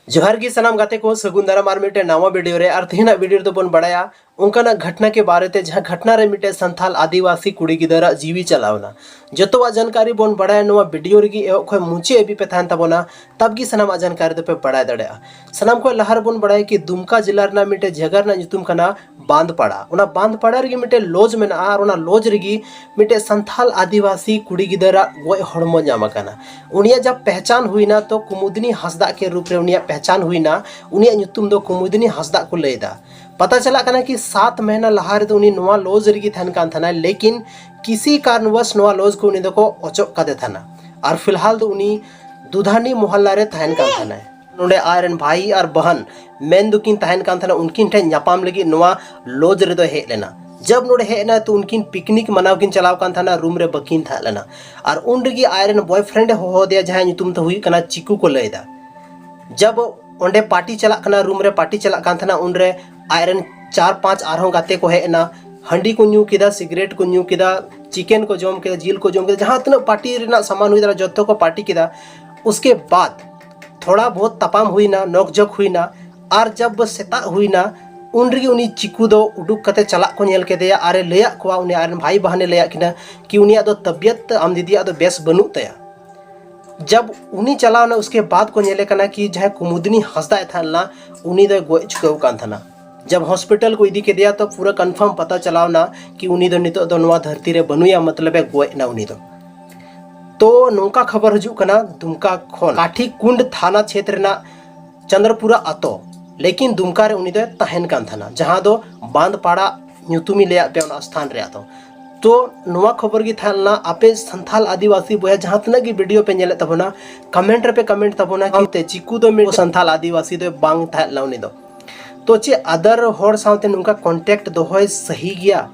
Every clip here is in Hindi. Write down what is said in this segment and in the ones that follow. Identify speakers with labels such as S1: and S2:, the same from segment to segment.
S1: जोहार गी सनाम गाते को सगुन दाराम आर मिटे नवा वीडियो रे और तेहना वीडियो तो बन बड़ाया उनका घटना के बारे ते जहां घटना रे मिटे संथाल आदिवासी कुड़ी गिदरा जीवी चलावना जतवा जानकारी बन बड़ाया नवा वीडियो रे गी खय मुचे एबी पे थान तबोना तब गी सनाम जानकारी तो पे बड़ाय दड़या सनाम को लहर बन बड़ाय कि दुमका जिला रे मिटे जगह रे nyutum kana बांधपाड़ा उना बांधपाड़ा रे मिटे लॉज में और उना लॉज रे मिटे संथाल आदिवासी कुड़ी गिदरा गय हड़मो नाम kana उनिया जब पहचान हुई ना तो कुमुदनी हंसदा के रूप रे उनिया पहचान हुई ना उनिया nyutum दो कुमुदनी हंसदा को लेदा पता चला कना कि 7 महीना लहा रे उनी नोआ लॉज रे थान कान थाना लेकिन किसी कारणवश नोआ लॉज को उनी दको अचक कादे थाना और फिलहाल तो उनी दुधानी मोहल्ला रे थान कान थाना नोडे आयरन भाई और बहन मेन दुकिन तहन कान थाना उनकिन ठे न्यापाम लगी नोआ लॉज रे दो हे लेना जब नोडे हेना तो उनकिन पिकनिक मनाव किन चलाव कान थाना रूम रे बकिन था लेना और उन रगी आयरन बॉयफ्रेंड हो दिया जहां nyutum तो हुई कना चिकू को लेदा जब ओंडे पार्टी चला कना रूम रे पार्टी चला कान थाना उन रे आयरन 4-5 आरहों गाते को हेना हंडी को न्यू किदा सिगरेट को न्यू किदा चिकन को जोम किदा जिल को जोम किदा जहां तना पार्टी रेना सामान हुई दरा जत्तो को पार्टी किदा उसके बाद थोड़ा बहुत तपाम हुई ना नोकझोंक हुई ना और जब सेता हुई ना उन रगी उनी चिकू दो उडुक कते चला को नेल केदेया आरे लेया कोआ उनी आरन भाई बहने लेया किना कि उनिया दो तबियत आम दीदिया दो बेस बनू तया जब उनी चलाव ना उसके बाद को नेले कना कि जहां कुमुदनी हंसदा थाना उनी दो गोय चुकाव कान थाना जब हॉस्पिटल को इदी के दिया तो पूरा कंफर्म पता चलाव ना कि उनी दो नितो दो नवा धरती रे बनुया मतलब गोय ना उनी दो तो नोंका खबर हजू कना दुमका खोन काठी कुंड थाना क्षेत्र ना चंद्रपुरा आतो लेकिन दुमका रे उनी दो तहन कान थाना जहां दो बांधपाड़ा nyutumi लेया पे उना स्थान रे आतो तो नवा खबर की थालना आपे संथाल आदिवासी बोया जहां तना की वीडियो पे नेले तबना कमेंट रे पे कमेंट तबना कि ते चिकू दो में संथाल आदिवासी दो बांग थाला उनी दो तो चे अदर होर साथे नुका कांटेक्ट दोहोय सही गया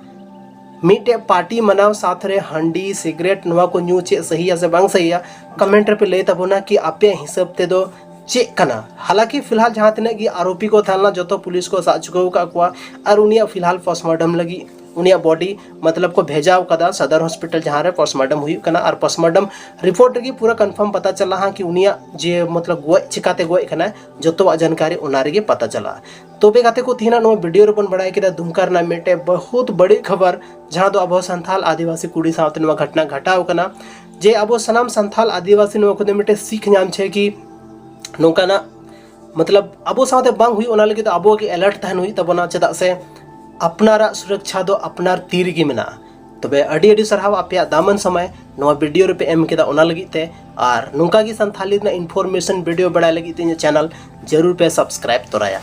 S1: मिटे पार्टी मनाव साथ रे हंडी सिगरेट नवा को न्यू चे सही से बांग सही कमेंट रे पे ले तबना कि आपे हिसाब ते दो चेक कना हालांकि फिलहाल जहां तने की आरोपी को थालना जो तो पुलिस को साथ चुकाव का कुआ और उनिया फिलहाल पोस्टमार्टम लगी उनिया बॉडी मतलब को भेजा कदा सदर हॉस्पिटल जहां रे पोस्टमार्टम हुई कना और पोस्टमार्टम रिपोर्ट की पूरा कंफर्म पता चला हां कि उनिया जे मतलब गोय चिकाते गोय कना जतो जानकारी उना रे पता चला तो बे गाते को तीना नो वीडियो रे बन बड़ाय केदा दुमकार ना मेटे बहुत बड़ी खबर जहां दो अबो संथाल आदिवासी कुड़ी साथ नो घटना घटाव कना जे अबो सनाम संथाल आदिवासी नो को मेटे सीख नाम छे कि नोका ना मतलब अबो साथे बांग हुई ओना लगे तो अबो के अलर्ट तहन हुई तबना चदा से अपनारा सुरक्षा दो अपनार तीर की मेना तबे अडी अडी सरहाव आपया दामन समय नवा वीडियो रे पे एम केदा ओना लगी ते और नोका की संथाली ना इन्फॉर्मेशन वीडियो बड़ा लगी ते चैनल जरूर पे सब्सक्राइब तोराया।